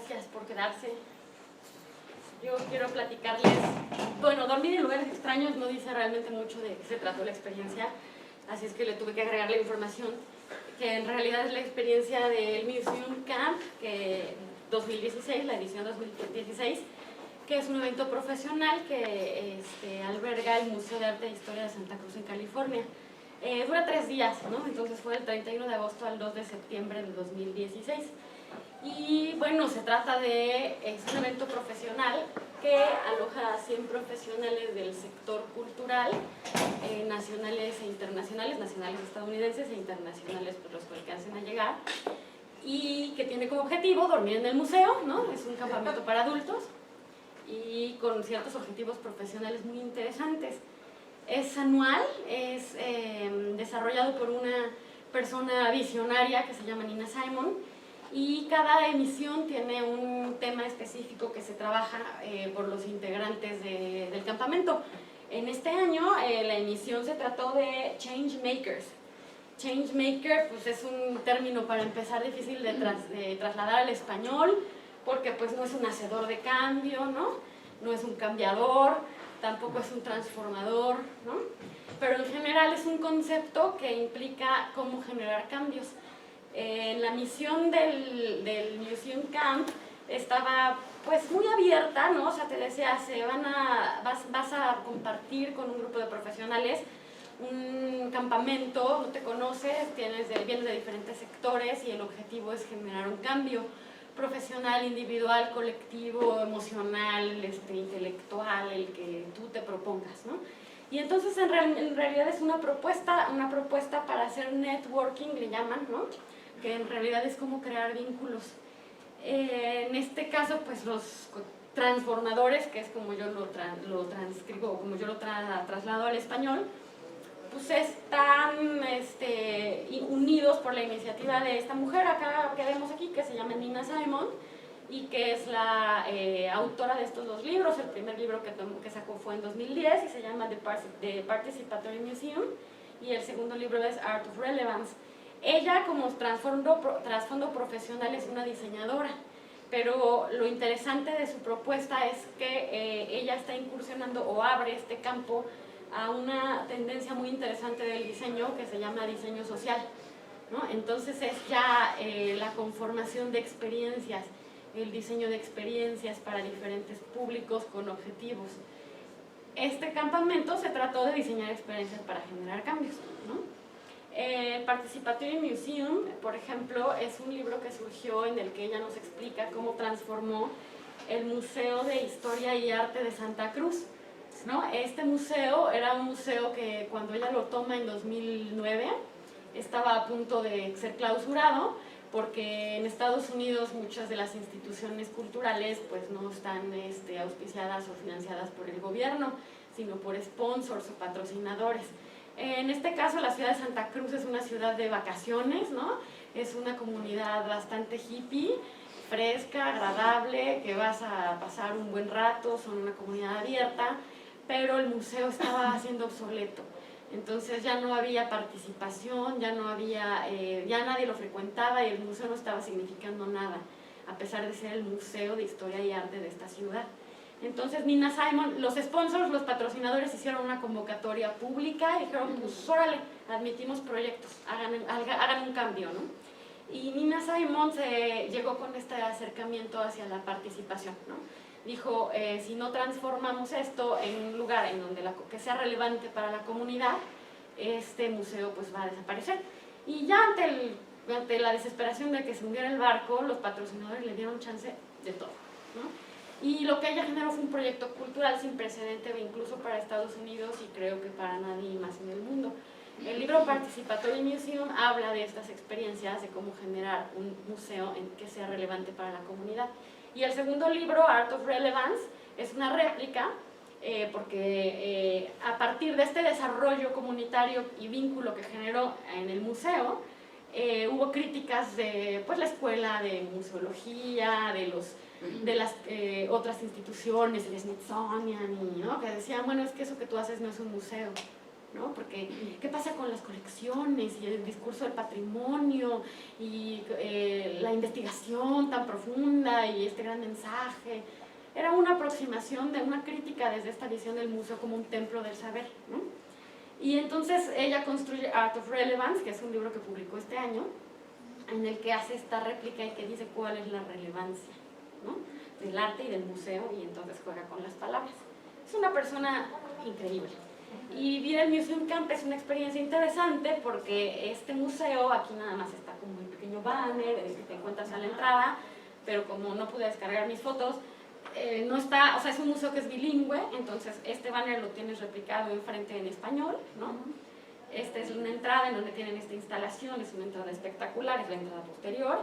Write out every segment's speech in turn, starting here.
gracias por quedarse. Yo quiero platicarles, bueno, dormir en lugares extraños no dice realmente mucho de qué se trató la experiencia, así es que le tuve que agregar la información, que en realidad es la experiencia del Museum Camp, que 2016, la edición 2016, que es un evento profesional que alberga el Museo de Arte e Historia de Santa Cruz en California. Dura 3 días, ¿no? Entonces fue del 31 de agosto al 2 de septiembre del 2016. Y bueno, se trata es un evento profesional que aloja a 100 profesionales del sector cultural, nacionales e internacionales, nacionales estadounidenses e internacionales por los que alcancen a llegar, y que tiene como objetivo dormir en el museo, ¿no? Es un campamento para adultos y con ciertos objetivos profesionales muy interesantes. Es anual, es desarrollado por una persona visionaria que se llama Nina Simon, y cada emisión tiene un tema específico que se trabaja por los integrantes del campamento. En este año la emisión se trató de Change Makers. Change Maker pues, es un término para empezar difícil de trasladar al español, porque pues, no es un hacedor de cambio, ¿no? No es un cambiador, tampoco es un transformador, ¿no? Pero en general es un concepto que implica cómo generar cambios. La misión del Museum Camp estaba pues muy abierta, ¿no? O sea, te decía, vas a compartir con un grupo de profesionales un campamento, no te conoces, vienes de diferentes sectores y el objetivo es generar un cambio profesional, individual, colectivo, emocional, intelectual, el que tú te propongas, ¿no? Y entonces en realidad es una propuesta para hacer networking, le llaman, ¿no? Que en realidad es como crear vínculos. En este caso, pues los transformadores, que es como yo lo transcribo, como yo lo traslado al español, pues están unidos por la iniciativa de esta mujer acá que vemos aquí, que se llama Nina Simon, y que es la autora de estos 2 libros. El primer libro que sacó fue en 2010 y se llama The Participatory Museum, y el segundo libro es Art of Relevance. Ella, como trasfondo profesional, es una diseñadora, pero lo interesante de su propuesta es que ella está incursionando o abre este campo a una tendencia muy interesante del diseño que se llama diseño social, ¿no? Entonces es ya la conformación de experiencias, el diseño de experiencias para diferentes públicos con objetivos. Este campamento se trató de diseñar experiencias para generar cambios, ¿no? El Participatory Museum, por ejemplo, es un libro que surgió en el que ella nos explica cómo transformó el Museo de Historia y Arte de Santa Cruz, ¿no? Este museo era un museo que cuando ella lo toma en 2009 estaba a punto de ser clausurado, porque en Estados Unidos muchas de las instituciones culturales pues no están auspiciadas o financiadas por el gobierno, sino por sponsors o patrocinadores. En este caso la ciudad de Santa Cruz es una ciudad de vacaciones, ¿no? Es una comunidad bastante hippie, fresca, agradable, que vas a pasar un buen rato, son una comunidad abierta, pero el museo estaba siendo obsoleto. Entonces ya no había participación, ya nadie lo frecuentaba y el museo no estaba significando nada, a pesar de ser el museo de historia y arte de esta ciudad. Entonces Nina Simon, los sponsors, los patrocinadores hicieron una convocatoria pública y dijeron, pues órale, admitimos proyectos, hagan un cambio, ¿no? Y Nina Simon llegó con este acercamiento hacia la participación, ¿no? Dijo, si no transformamos esto en un lugar en donde que sea relevante para la comunidad, este museo pues va a desaparecer. Y ya ante la desesperación de que se hundiera el barco, los patrocinadores le dieron chance de todo, ¿no? Y lo que ella generó fue un proyecto cultural sin precedente, incluso para Estados Unidos y creo que para nadie más en el mundo. El libro Participatory Museum habla de estas experiencias, de cómo generar un museo que sea relevante para la comunidad. Y el segundo libro, Art of Relevance, es una réplica, porque a partir de este desarrollo comunitario y vínculo que generó en el museo, hubo críticas de pues, la escuela de museología, de las otras instituciones, el Smithsonian, ¿no? Que decían, bueno, es que eso que tú haces no es un museo, ¿no? Porque, ¿qué pasa con las colecciones y el discurso del patrimonio y la investigación tan profunda y este gran mensaje? Era una aproximación de una crítica desde esta visión del museo como un templo del saber, ¿no? Y entonces ella construye Art of Relevance, que es un libro que publicó este año, en el que hace esta réplica y que dice cuál es la relevancia, ¿no?, del arte y del museo, y entonces juega con las palabras. Es una persona increíble. Y vivir el Museum Camp es una experiencia interesante porque este museo, aquí nada más está como un pequeño banner, que te encuentras a la entrada, pero como no pude descargar mis fotos, no está, o sea, es un museo que es bilingüe, entonces este banner lo tienes replicado enfrente en español, ¿no? Esta es una entrada en donde tienen esta instalación, es una entrada espectacular, es la entrada posterior.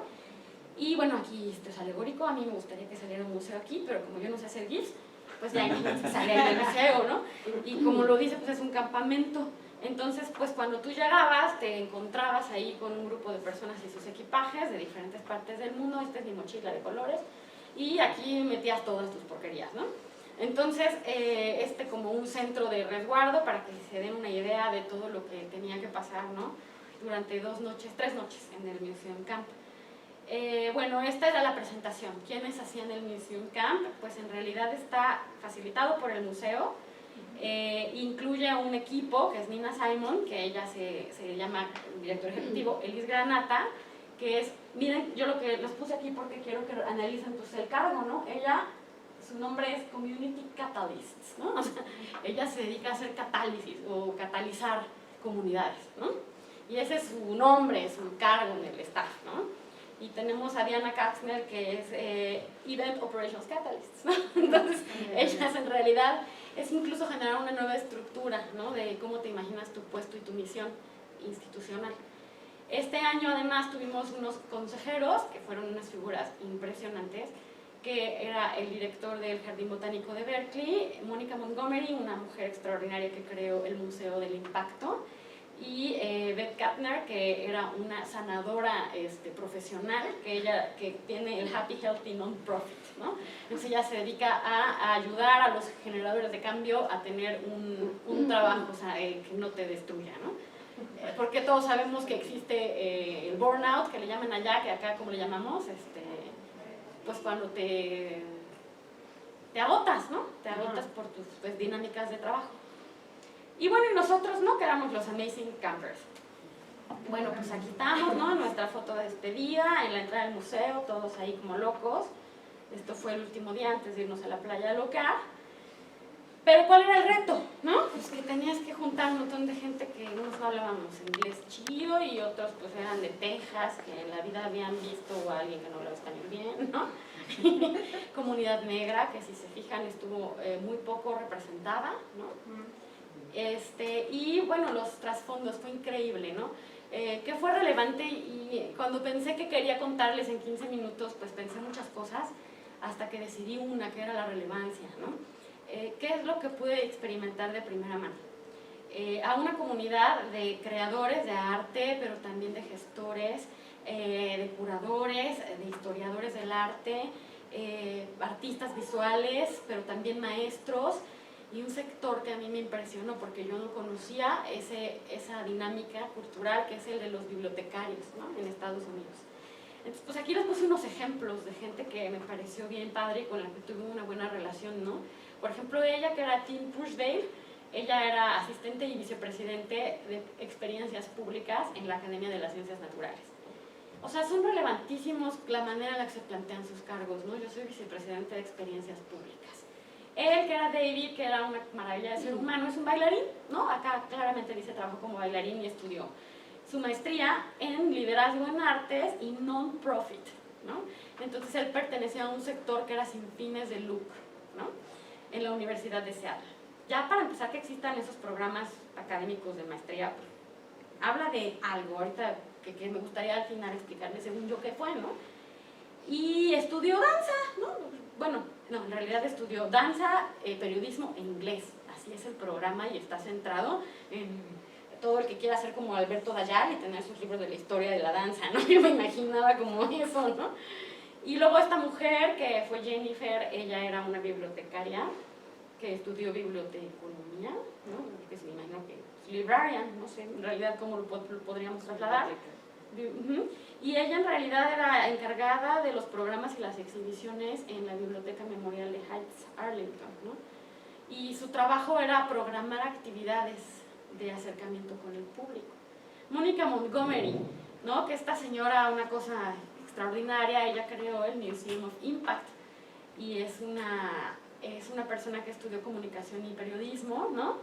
Y bueno, aquí esto es alegórico, a mí me gustaría que saliera un museo aquí, pero como yo no sé hacer GIFs, pues ya sale ahí del museo, ¿no? Y como lo dice, pues es un campamento. Entonces, pues cuando tú llegabas, te encontrabas ahí con un grupo de personas y sus equipajes de diferentes partes del mundo. Esta es mi mochila de colores. Y aquí metías todas tus porquerías, ¿no? Entonces, como un centro de resguardo para que se den una idea de todo lo que tenía que pasar, ¿no?, durante 3 noches en el Museum Camp. Bueno, esta era la presentación. ¿Quiénes hacían el Museum Camp? Pues en realidad está facilitado por el museo. Incluye a un equipo, que es Nina Simon, que ella se llama director ejecutivo, Elis Granata, que es, miren, yo lo que los puse aquí porque quiero que analicen pues el cargo, ¿no? Ella, su nombre es Community Catalyst, ¿no? O sea, ella se dedica a hacer catálisis o catalizar comunidades, ¿no? Y ese es su nombre, su cargo en el staff, ¿no? Y tenemos a Diana Katzner, que es Event Operations Catalyst, ¿no? Entonces, ellas en realidad es incluso generar una nueva estructura, ¿no?, de cómo te imaginas tu puesto y tu misión institucional. Este año además tuvimos unos consejeros que fueron unas figuras impresionantes, que era el director del Jardín Botánico de Berkeley, Mónica Montgomery, una mujer extraordinaria que creó el Museo del Impacto, y Beth Kapner, que era una sanadora profesional, que tiene el Happy Healthy Non-Profit, ¿no? Entonces ella se dedica a ayudar a los generadores de cambio a tener un trabajo, o sea, que no te destruya, ¿no? Porque todos sabemos que existe el burnout, que le llaman allá, que acá como le llamamos, pues cuando te agotas, ¿no? Te agotas por tus pues, dinámicas de trabajo. Y bueno, y nosotros, ¿no?, que éramos los Amazing Campers. Bueno, pues aquí estamos, ¿no?, nuestra foto de despedida en la entrada del museo, todos ahí como locos. Esto fue el último día antes de irnos a la playa de Locar. Pero ¿cuál era el reto?, ¿no? Pues que tenías que juntar un montón de gente que unos no hablábamos inglés chido y otros pues eran de Texas, que en la vida habían visto a alguien que no hablaba español bien, ¿no? Comunidad negra, que si se fijan estuvo muy poco representada, ¿no? Y bueno, los trasfondos, fue increíble, ¿no? Que fue relevante, y cuando pensé que quería contarles en 15 minutos, pues pensé muchas cosas, hasta que decidí una, que era la relevancia, ¿no? ¿Qué es lo que pude experimentar de primera mano? A una comunidad de creadores de arte, pero también de gestores, de curadores, de historiadores del arte, artistas visuales, pero también maestros, y un sector que a mí me impresionó porque yo no conocía esa dinámica cultural, que es el de los bibliotecarios, ¿no?, en Estados Unidos. Entonces, pues aquí les puse unos ejemplos de gente que me pareció bien padre y con la que tuve una buena relación, ¿no? Por ejemplo, ella, que era Tim Pushdale, ella era asistente y vicepresidente de experiencias públicas en la Academia de las Ciencias Naturales. O sea, son relevantísimos la manera en la que se plantean sus cargos, ¿no? Yo soy vicepresidente de experiencias públicas. Él, que era David, que era una maravilla de ser humano, es un bailarín, ¿no? Acá claramente dice trabajó como bailarín y estudió su maestría en liderazgo en artes y non-profit, ¿no? Entonces él pertenecía a un sector que era sin fines de lucro, ¿no?, en la Universidad de Seattle. Ya para empezar que existan esos programas académicos de maestría, pues, habla de algo, ahorita que me gustaría al final explicarles según yo qué fue, ¿no? Y estudió danza, ¿no? Bueno, no, en realidad estudió danza, periodismo e inglés. Así es el programa y está centrado en todo el que quiera ser como Alberto Dayal y tener sus libros de la historia de la danza, ¿no? Yo me imaginaba como eso, ¿no? Y luego esta mujer, que fue Jennifer, ella era una bibliotecaria que estudió biblioteconomía, ¿no? Que se me imagino que librarian, no sé en realidad cómo lo podríamos trasladar. Y ella en realidad era encargada de los programas y las exhibiciones en la Biblioteca Memorial de Heights, Arlington, ¿no? Y su trabajo era programar actividades de acercamiento con el público. Mónica Montgomery, ¿no? Que esta señora, una cosa extraordinaria, ella creó el Museum of Impact y es una persona que estudió comunicación y periodismo, ¿no?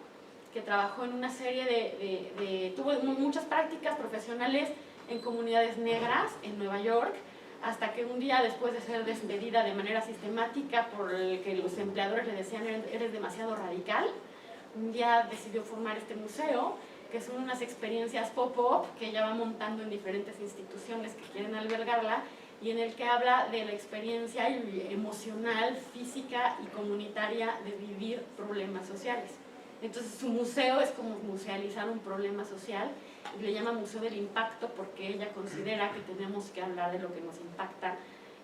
Que trabajó en una serie tuvo muchas prácticas profesionales en comunidades negras en Nueva York, hasta que un día, después de ser despedida de manera sistemática por el que los empleadores le decían eres demasiado radical, un día decidió formar este museo, que son unas experiencias pop-up que ella va montando en diferentes instituciones que quieren albergarla, y en el que habla de la experiencia emocional, física y comunitaria de vivir problemas sociales. Entonces su museo es como musealizar un problema social, y le llama Museo del Impacto porque ella considera que tenemos que hablar de lo que nos impacta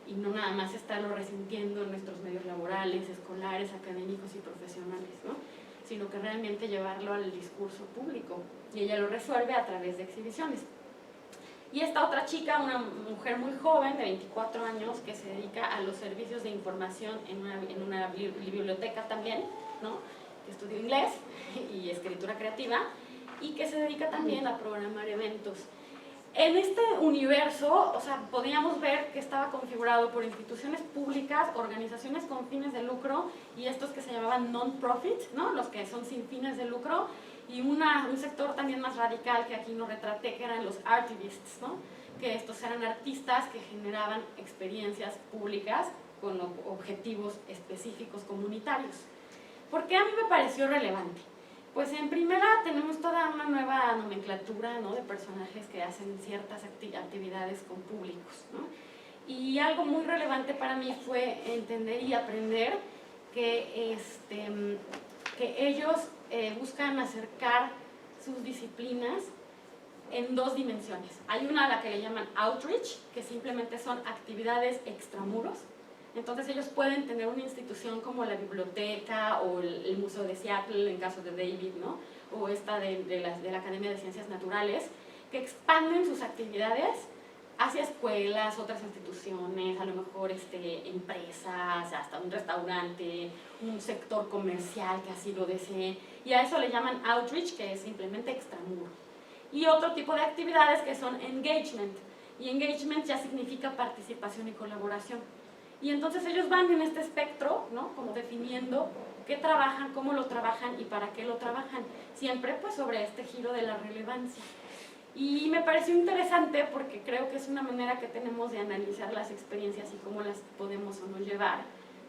y no nada más estarlo resintiendo en nuestros medios laborales, escolares, académicos y profesionales, ¿no? Sino que realmente llevarlo al discurso público, y ella lo resuelve a través de exhibiciones. Y esta otra chica, una mujer muy joven de 24 años que se dedica a los servicios de información en una biblioteca también, ¿no? Que estudió inglés y escritura creativa y que se dedica también a programar eventos. En este universo, o sea, podíamos ver que estaba configurado por instituciones públicas, organizaciones con fines de lucro y estos que se llamaban non-profit, ¿no? Los que son sin fines de lucro, y un sector también más radical que aquí no retraté, que eran los artivists, ¿no? Que estos eran artistas que generaban experiencias públicas con objetivos específicos comunitarios. ¿Por qué a mí me pareció relevante? Pues en primera tenemos toda una nueva nomenclatura, ¿no? De personajes que hacen ciertas actividades con públicos, ¿no? Y algo muy relevante para mí fue entender y aprender que ellos buscan acercar sus disciplinas en dos dimensiones. Hay una a la que le llaman outreach, que simplemente son actividades extramuros. Entonces ellos pueden tener una institución como la biblioteca o el Museo de Seattle, en caso de David, ¿no? O esta de la Academia de Ciencias Naturales, que expanden sus actividades hacia escuelas, otras instituciones, a lo mejor empresas, hasta un restaurante, un sector comercial que así lo desee, y a eso le llaman outreach, que es simplemente extramuro. Y otro tipo de actividades que son engagement, y engagement ya significa participación y colaboración. Y entonces ellos van en este espectro, ¿no? Como definiendo qué trabajan, cómo lo trabajan y para qué lo trabajan, siempre pues sobre este giro de la relevancia. Y me pareció interesante porque creo que es una manera que tenemos de analizar las experiencias y cómo las podemos o no llevar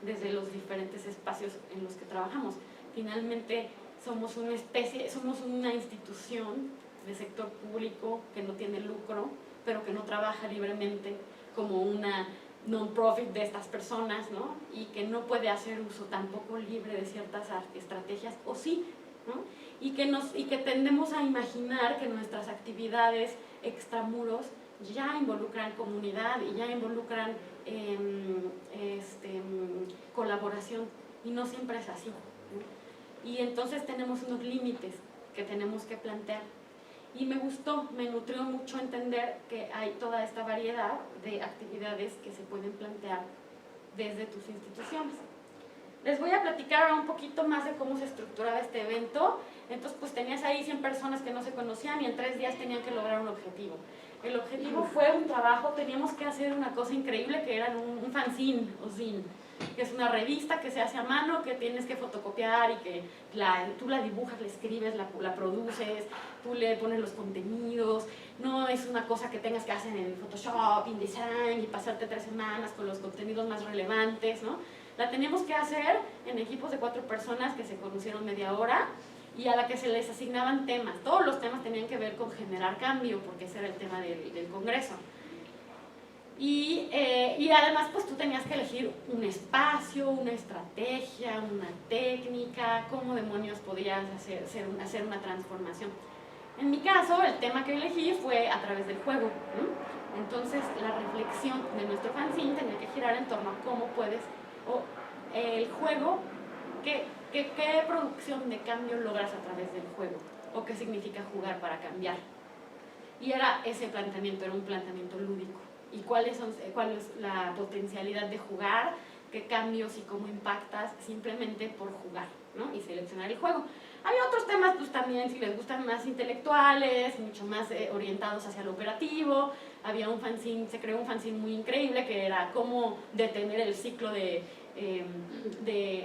desde los diferentes espacios en los que trabajamos. Finalmente somos una institución de sector público que no tiene lucro, pero que no trabaja libremente como una non-profit de estas personas, ¿no? Y que no puede hacer uso tampoco libre de ciertas estrategias, o sí, ¿no? Y que tendemos a imaginar que nuestras actividades extramuros ya involucran comunidad y ya involucran colaboración, y no siempre es así, ¿no? Y entonces tenemos unos límites que tenemos que plantear. Y me nutrió mucho entender que hay toda esta variedad de actividades que se pueden plantear desde tus instituciones. Les voy a platicar ahora un poquito más de cómo se estructuraba este evento. Entonces, pues tenías ahí 100 personas que no se conocían y en 3 días tenían que lograr un objetivo. El objetivo fue un trabajo, teníamos que hacer una cosa increíble que era un fanzine o zine, que es una revista que se hace a mano, que tienes que fotocopiar y que tú la dibujas, la escribes, la produces, tú le pones los contenidos, no es una cosa que tengas que hacer en Photoshop, InDesign y pasarte 3 semanas con los contenidos más relevantes, ¿no? La teníamos que hacer en equipos de 4 personas que se conocieron media hora y a la que se les asignaban temas. Todos los temas tenían que ver con generar cambio, porque ese era el tema del congreso. Y además pues tú tenías que elegir un espacio, una estrategia, una técnica, cómo demonios podías hacer una transformación. En mi caso, el tema que elegí fue a través del juego, ¿no? Entonces la reflexión de nuestro fanzine tenía que girar en torno a cómo puedes, el juego, qué producción de cambio logras a través del juego. o qué significa jugar para cambiar. Y era ese planteamiento, era un planteamiento lúdico. ¿Y cuál es la potencialidad de jugar? ¿Qué cambios y cómo impactas simplemente por jugar, ¿no? Y seleccionar el juego? Había otros temas, pues también, si les gustan más intelectuales, mucho más orientados hacia lo operativo. Había un fanzine, se creó un fanzine muy increíble que era cómo detener el ciclo de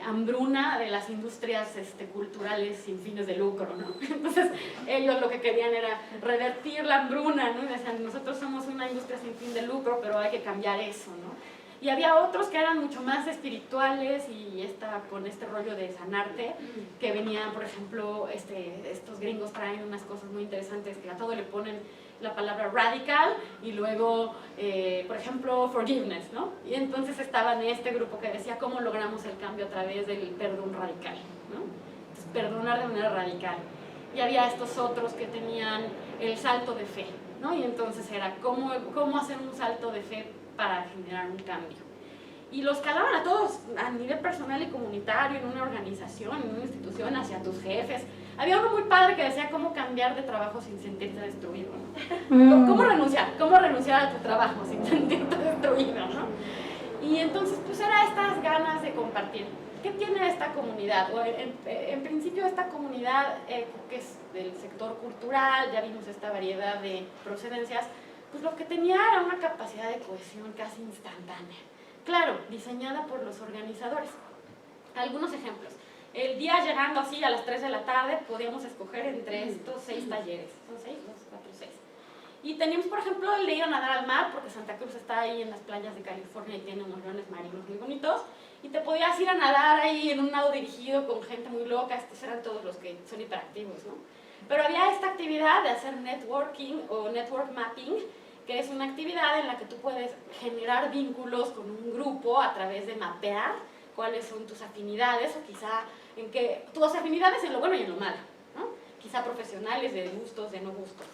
hambruna de las industrias culturales sin fines de lucro, ¿no? Entonces ellos lo que querían era revertir la hambruna, ¿no? Y decían, nosotros somos una industria sin fin de lucro, pero hay que cambiar eso, ¿no? Y había otros que eran mucho más espirituales y con este rollo de sanarte, que venían, por ejemplo, estos gringos traen unas cosas muy interesantes que a todo le ponen la palabra radical y luego, por ejemplo, forgiveness, ¿no? Y entonces estaba en este grupo que decía cómo logramos el cambio a través del perdón radical, ¿no? Entonces, perdonar de manera radical. Y había estos otros que tenían el salto de fe, ¿no? Y entonces era cómo hacer un salto de fe para generar un cambio. Y los calaban a todos a nivel personal y comunitario, en una organización, en una institución, hacia tus jefes. Había uno muy padre que decía cómo cambiar de trabajo sin sentirte destruido, ¿no? ¿Cómo renunciar a tu trabajo sin sentirte destruido, ¿no? Y entonces pues era estas ganas de compartir. ¿Qué tiene esta comunidad? O en principio esta comunidad que es del sector cultural, ya vimos esta variedad de procedencias, pues lo que tenía era una capacidad de cohesión casi instantánea. Claro, diseñada por los organizadores. Algunos ejemplos. El día llegando así a las 3 de la tarde podíamos escoger entre estos 6 talleres. ¿Son 6? 2, 4, 6. Y teníamos, por ejemplo, el de ir a nadar al mar, porque Santa Cruz está ahí en las playas de California y tiene unos leones marinos muy bonitos. Y te podías ir a nadar ahí en un nado dirigido con gente muy loca. Estos eran todos los que son hiperactivos, ¿no? Pero había esta actividad de hacer networking o network mapping, que es una actividad en la que tú puedes generar vínculos con un grupo a través de mapear cuáles son tus afinidades o quizá tus afinidades en lo bueno y en lo malo, ¿no? Quizá profesionales, de gustos, de no gustos.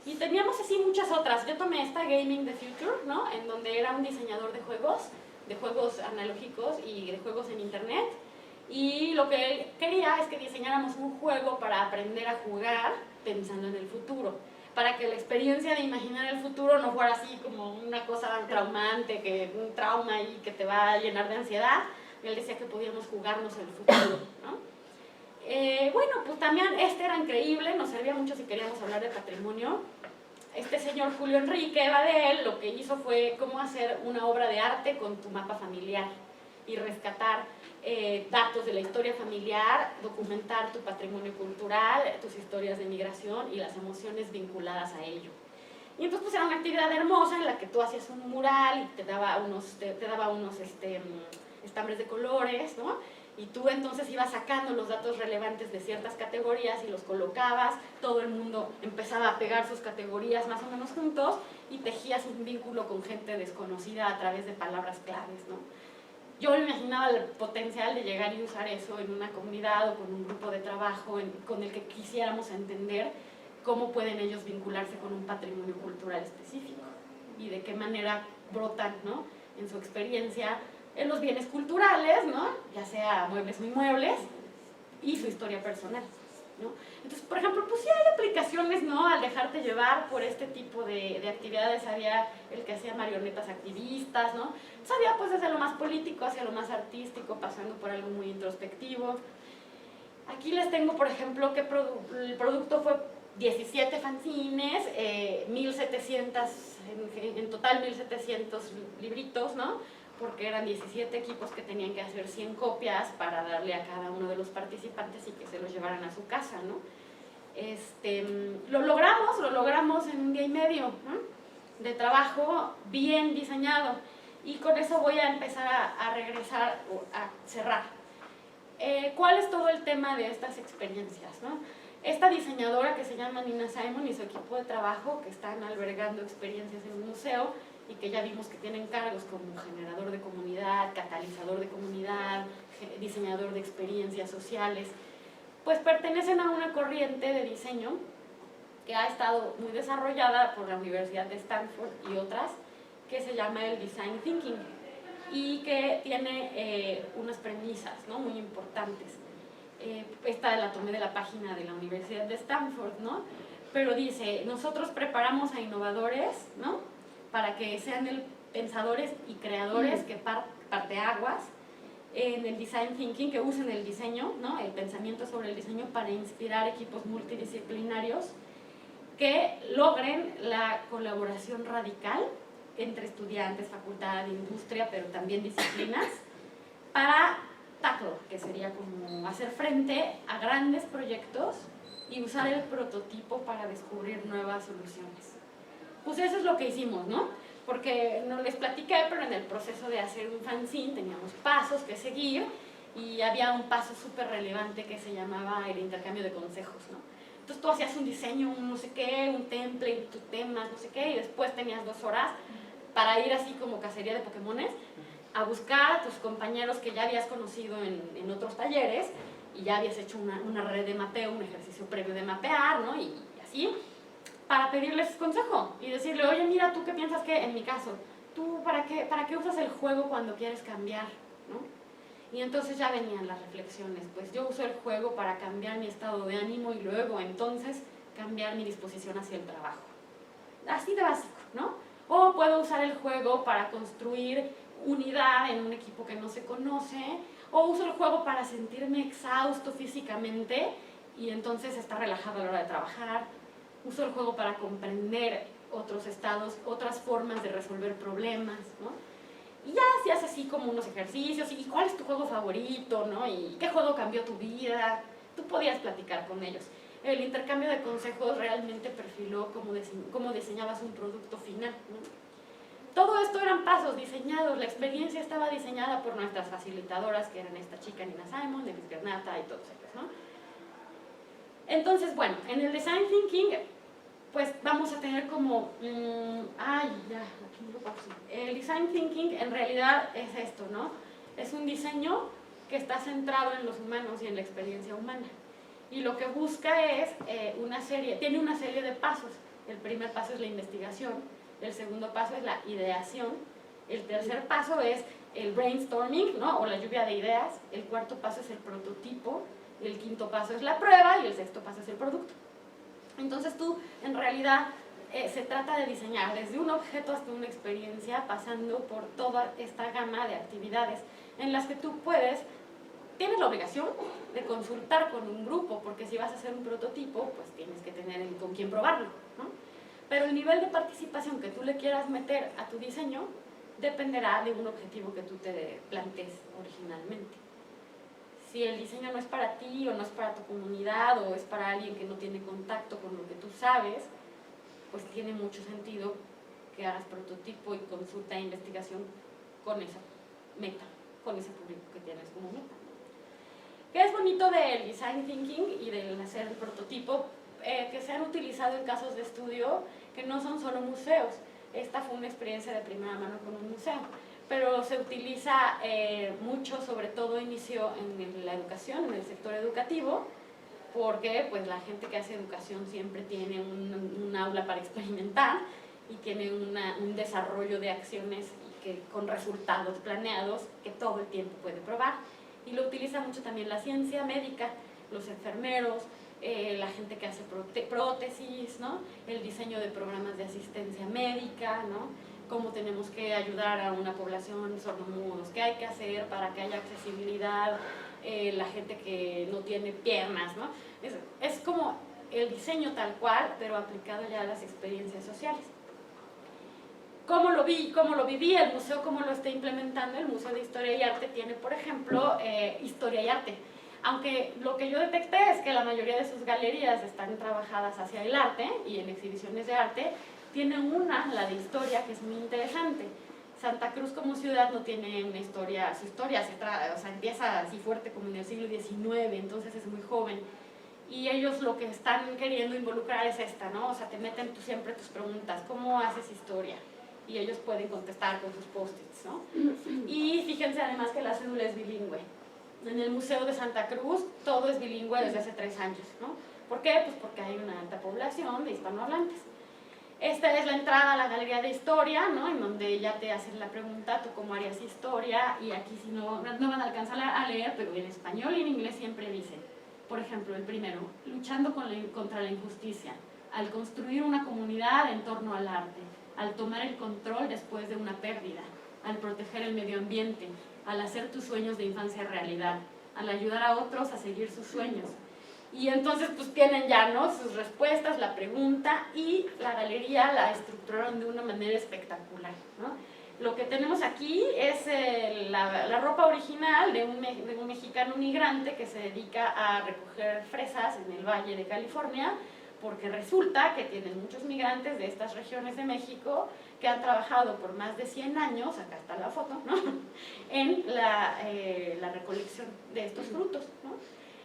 Y teníamos así muchas otras. Yo tomé esta Gaming the Future, ¿no? En donde era un diseñador de juegos analógicos y de juegos en internet. Y lo que él quería es que diseñáramos un juego para aprender a jugar pensando en el futuro, para que la experiencia de imaginar el futuro no fuera así como una cosa traumante, un trauma y que te va a llenar de ansiedad. Él decía que podíamos jugarnos el futuro, ¿no? Bueno, pues también era increíble, nos servía mucho si queríamos hablar de patrimonio. Este señor Julio Enrique Badel lo que hizo fue cómo hacer una obra de arte con tu mapa familiar y rescatar datos de la historia familiar, documentar tu patrimonio cultural, tus historias de migración y las emociones vinculadas a ello. Y entonces pues era una actividad hermosa en la que tú hacías un mural y te daba unos estambres de colores, ¿no? Y tú entonces ibas sacando los datos relevantes de ciertas categorías y los colocabas, todo el mundo empezaba a pegar sus categorías más o menos juntos y tejías un vínculo con gente desconocida a través de palabras claves, ¿no? Yo me imaginaba el potencial de llegar y usar eso en una comunidad o con un grupo de trabajo con el que quisiéramos entender cómo pueden ellos vincularse con un patrimonio cultural específico y de qué manera brotan, ¿no? En su experiencia en los bienes culturales, ¿no? Ya sea muebles o inmuebles, y su historia personal, ¿no? Entonces, por ejemplo, pues sí hay aplicaciones, ¿no? Al dejarte llevar por este tipo de actividades. Había el que hacía marionetas activistas, ¿no? Entonces había pues desde lo más político hacia lo más artístico, pasando por algo muy introspectivo. Aquí les tengo, por ejemplo, que el producto fue 17 fanzines, 1700, en total 1700 libritos, ¿no? Porque eran 17 equipos que tenían que hacer 100 copias para darle a cada uno de los participantes y que se los llevaran a su casa, ¿no? Lo logramos en un día y medio, ¿no? De trabajo bien diseñado. Y con eso voy a empezar a regresar, a cerrar. ¿Cuál es todo el tema de estas experiencias, ¿no? Esta diseñadora que se llama Nina Simon y su equipo de trabajo, que están albergando experiencias en un museo, y que ya vimos que tienen cargos como generador de comunidad, catalizador de comunidad, diseñador de experiencias sociales, pues pertenecen a una corriente de diseño que ha estado muy desarrollada por la Universidad de Stanford y otras, que se llama el Design Thinking y que tiene unas premisas, ¿no? Muy importantes. esta la tomé de la página de la Universidad de Stanford, ¿no? Pero dice, nosotros preparamos a innovadores, ¿no? Para que sean pensadores y creadores que parteaguas en el design thinking, que usen el diseño, ¿no? El pensamiento sobre el diseño para inspirar equipos multidisciplinarios que logren la colaboración radical entre estudiantes, facultad, industria, pero también disciplinas, para tackle, que sería como hacer frente a grandes proyectos y usar el prototipo para descubrir nuevas soluciones. Pues eso es lo que hicimos, ¿no? Porque no les platiqué, pero en el proceso de hacer un fanzine teníamos pasos que seguir y había un paso súper relevante que se llamaba el intercambio de consejos, ¿no? Entonces tú hacías un diseño, un no sé qué, un template, tus temas, no sé qué, y después tenías 2 horas para ir así como cacería de Pokémones a buscar a tus compañeros que ya habías conocido en otros talleres y ya habías hecho una red de mapeo, un ejercicio previo de mapear, ¿no? Y así, para pedirles consejo y decirle, oye, mira, ¿tú qué piensas que, en mi caso, tú para qué usas el juego cuando quieres cambiar, ¿no? Y entonces ya venían las reflexiones, pues yo uso el juego para cambiar mi estado de ánimo y luego entonces cambiar mi disposición hacia el trabajo. Así de básico, ¿no? O puedo usar el juego para construir unidad en un equipo que no se conoce, o uso el juego para sentirme exhausto físicamente y entonces estar relajado a la hora de trabajar. Uso el juego para comprender otros estados, otras formas de resolver problemas, ¿no? Y ya hacías así como unos ejercicios, y cuál es tu juego favorito, ¿no? Y qué juego cambió tu vida. Tú podías platicar con ellos. El intercambio de consejos realmente perfiló cómo diseñabas un producto final, ¿no? Todo esto eran pasos diseñados, la experiencia estaba diseñada por nuestras facilitadoras, que eran esta chica Nina Simon, Denise Granata y todos ellos, ¿no? Entonces, bueno, en el Design Thinking, pues vamos a tener como, el Design Thinking en realidad es esto, ¿no? Es un diseño que está centrado en los humanos y en la experiencia humana. Y lo que busca es tiene una serie de pasos. El primer paso es la investigación, el segundo paso es la ideación, el tercer paso es el brainstorming, ¿no? O la lluvia de ideas, el cuarto paso es el prototipo, el quinto paso es la prueba y el sexto paso es el producto. Entonces tú, en realidad, se trata de diseñar desde un objeto hasta una experiencia, pasando por toda esta gama de actividades en las que tú tienes la obligación de consultar con un grupo, porque si vas a hacer un prototipo, pues tienes que tener con quién probarlo, ¿no? Pero el nivel de participación que tú le quieras meter a tu diseño dependerá de un objetivo que tú te plantees originalmente. Si el diseño no es para ti o no es para tu comunidad o es para alguien que no tiene contacto con lo que tú sabes, pues tiene mucho sentido que hagas prototipo y consulta e investigación con esa meta, con ese público que tienes como meta. ¿Qué es bonito del design thinking y del hacer el prototipo? Que se han utilizado en casos de estudio que no son solo museos. Esta fue una experiencia de primera mano con un museo, pero se utiliza mucho, sobre todo inició en la educación, en el sector educativo, porque pues la gente que hace educación siempre tiene un aula para experimentar y tiene un desarrollo de acciones con resultados planeados que todo el tiempo puede probar. Y lo utiliza mucho también la ciencia médica, los enfermeros, la gente que hace prótesis, ¿no? El diseño de programas de asistencia médica, ¿no? Cómo tenemos que ayudar a una población de sordomudos, qué hay que hacer para que haya accesibilidad, la gente que no tiene piernas, ¿no? Es como el diseño tal cual, pero aplicado ya a las experiencias sociales. ¿Cómo lo viví el museo, cómo lo está implementando? El Museo de Historia y Arte tiene, por ejemplo, Historia y Arte. Aunque lo que yo detecté es que la mayoría de sus galerías están trabajadas hacia el arte y en exhibiciones de arte, tiene la de historia, que es muy interesante. Santa Cruz como ciudad no tiene una historia, su historia empieza así fuerte como en el siglo XIX, entonces es muy joven. Y ellos lo que están queriendo involucrar es esta, ¿no? O sea, te meten siempre tus preguntas, ¿cómo haces historia? Y ellos pueden contestar con sus post-its, ¿no? Y fíjense además que la cédula es bilingüe. En el Museo de Santa Cruz todo es bilingüe desde hace 3 años, ¿no? ¿Por qué? Pues porque hay una alta población de hispanohablantes. Esta es la entrada a la galería de historia, ¿no? En donde ya te hacen la pregunta, ¿tú cómo harías historia? Y aquí si no van a alcanzar a leer, pero en español y en inglés siempre dicen Por ejemplo, el primero, luchando contra la injusticia, al construir una comunidad en torno al arte, al tomar el control después de una pérdida, al proteger el medio ambiente, al hacer tus sueños de infancia realidad, al ayudar a otros a seguir sus sueños. Y entonces pues tienen ya, ¿no?, sus respuestas, la pregunta, y la galería la estructuraron de una manera espectacular, ¿no? Lo que tenemos aquí es la ropa original de un mexicano migrante que se dedica a recoger fresas en el Valle de California, porque resulta que tienen muchos migrantes de estas regiones de México que han trabajado por más de 100 años, acá está la foto, ¿no?, en la recolección de estos frutos, ¿no?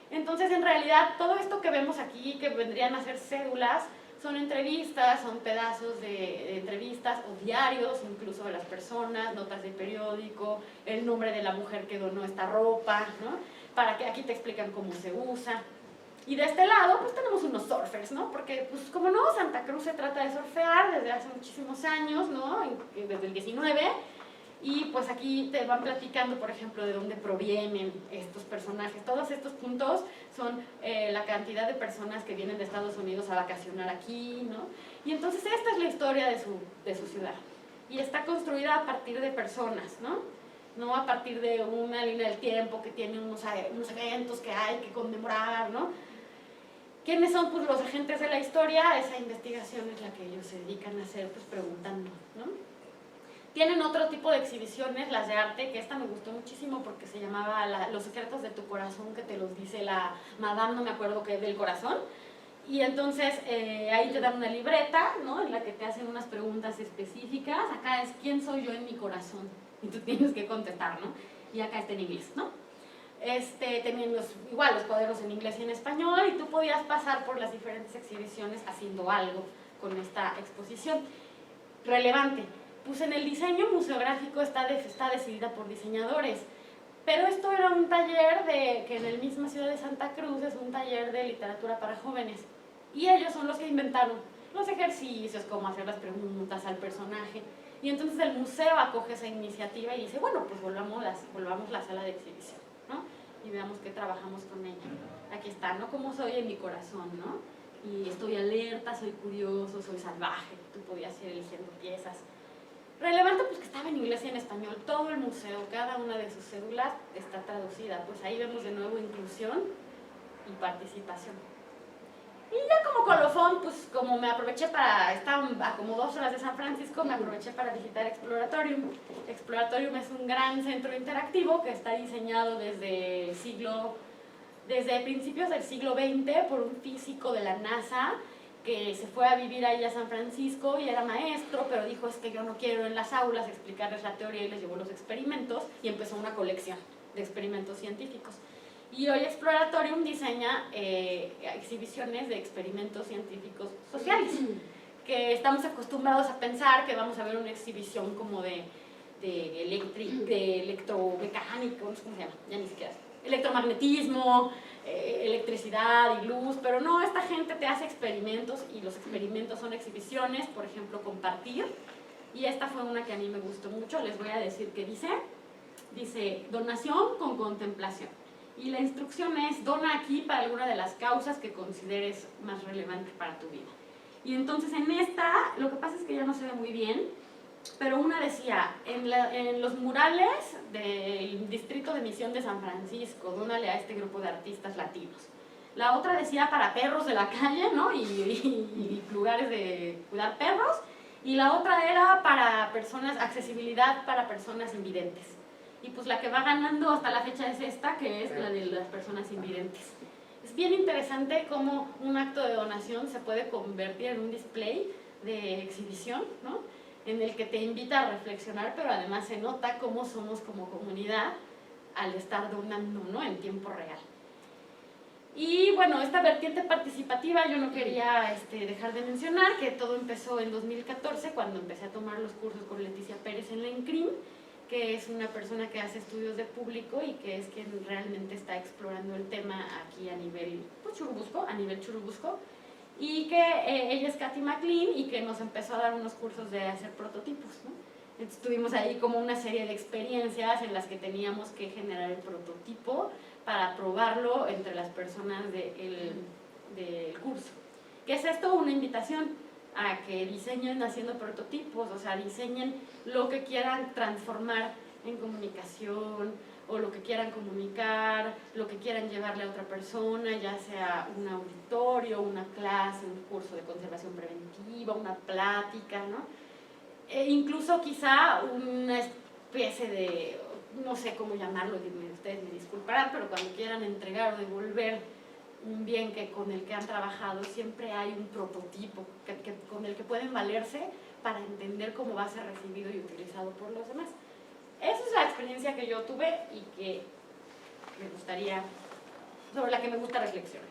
Entonces, en realidad, todo esto que vemos aquí, que vendrían a ser cédulas, son entrevistas, son pedazos de entrevistas o diarios, incluso de las personas, notas de periódico, el nombre de la mujer que donó esta ropa, ¿no?, para que aquí te explican cómo se usa. Y de este lado, pues tenemos unos surfers, ¿no? Porque, pues como no, Santa Cruz se trata de surfear desde hace muchísimos años, ¿no?, desde el 19, y pues aquí te van platicando, por ejemplo, de dónde provienen estos personajes. Todos estos puntos son la cantidad de personas que vienen de Estados Unidos a vacacionar aquí, ¿no? Y entonces esta es la historia de su ciudad. Y está construida a partir de personas, ¿no? No a partir de una línea del tiempo que tiene unos eventos que hay que conmemorar, ¿no? ¿Quiénes son, pues, los agentes de la historia? Esa investigación es la que ellos se dedican a hacer, pues, preguntando, ¿no? Tienen otro tipo de exhibiciones, las de arte, que esta me gustó muchísimo porque se llamaba Los secretos de tu corazón, que te los dice la madame, no me acuerdo qué, del corazón. Y entonces ahí te dan una libreta, ¿no?, en la que te hacen unas preguntas específicas. Acá es ¿quién soy yo en mi corazón? Y tú tienes que contestar, ¿no? Y acá está en inglés, ¿no? Tenían igual los cuadros en inglés y en español, y tú podías pasar por las diferentes exhibiciones haciendo algo con esta exposición. Relevante, pues en el diseño museográfico está decidida por diseñadores, pero esto era un taller que en la misma ciudad de Santa Cruz es un taller de literatura para jóvenes, y ellos son los que inventaron los ejercicios, cómo hacer las preguntas al personaje, y entonces el museo acoge esa iniciativa y dice, bueno, pues volvamos la sala de exhibición, ¿no?, y veamos qué trabajamos con ella. Aquí está, ¿no?, cómo soy en mi corazón, ¿no?, y estoy alerta, soy curioso, soy salvaje. Tú podías ir eligiendo piezas. Relevante, pues que estaba en inglés y en español, todo el museo, cada una de sus cédulas está traducida. Pues ahí vemos de nuevo inclusión y participación. Y ya como colofón, pues como me aproveché estaba a como 2 horas de San Francisco, me aproveché para visitar Exploratorium. Exploratorium es un gran centro interactivo que está diseñado desde principios del siglo XX por un físico de la NASA que se fue a vivir ahí a San Francisco y era maestro, pero dijo, es que yo no quiero en las aulas explicarles la teoría, y les llevó los experimentos y empezó una colección de experimentos científicos. Y hoy Exploratorium diseña exhibiciones de experimentos científicos sociales, que estamos acostumbrados a pensar que vamos a ver una exhibición como de electromecánico, no sé cómo se llama, ya ni siquiera, electromagnetismo, electricidad y luz, pero no, esta gente te hace experimentos, y los experimentos son exhibiciones, por ejemplo, compartir, y esta fue una que a mí me gustó mucho. Les voy a decir qué dice donación con contemplación, y la instrucción es dona aquí para alguna de las causas que consideres más relevante para tu vida. Y entonces en esta, lo que pasa es que ya no se ve muy bien, pero una decía, en los murales del distrito de Misión de San Francisco, dónale a este grupo de artistas latinos. La otra decía para perros de la calle, ¿no?, y lugares de cuidar perros. Y la otra era para personas, accesibilidad para personas invidentes. Y pues la que va ganando hasta la fecha es esta, que es la de las personas invidentes. Es bien interesante cómo un acto de donación se puede convertir en un display de exhibición, ¿no?, en el que te invita a reflexionar, pero además se nota cómo somos como comunidad al estar donando, ¿no?, en tiempo real. Y bueno, esta vertiente participativa yo no quería dejar de mencionar que todo empezó en 2014, cuando empecé a tomar los cursos con Leticia Pérez en la INCRIM, que es una persona que hace estudios de público y que es quien realmente está explorando el tema aquí a nivel Churubusco, y que ella es Katy McLean, y que nos empezó a dar unos cursos de hacer prototipos, ¿no? Entonces tuvimos ahí como una serie de experiencias en las que teníamos que generar el prototipo para probarlo entre las personas del curso. ¿Qué es esto? Una invitación a que diseñen haciendo prototipos, o sea, diseñen lo que quieran transformar en comunicación, o lo que quieran comunicar, lo que quieran llevarle a otra persona, ya sea un auditorio, una clase, un curso de conservación preventiva, una plática, ¿no? Incluso quizá una especie de, no sé cómo llamarlo, ustedes me disculparán, pero cuando quieran entregar o devolver un bien con el que han trabajado, siempre hay un prototipo con el que pueden valerse para entender cómo va a ser recibido y utilizado por los demás. Esa es la experiencia que yo tuve y que me gustaría, sobre la que me gusta reflexionar.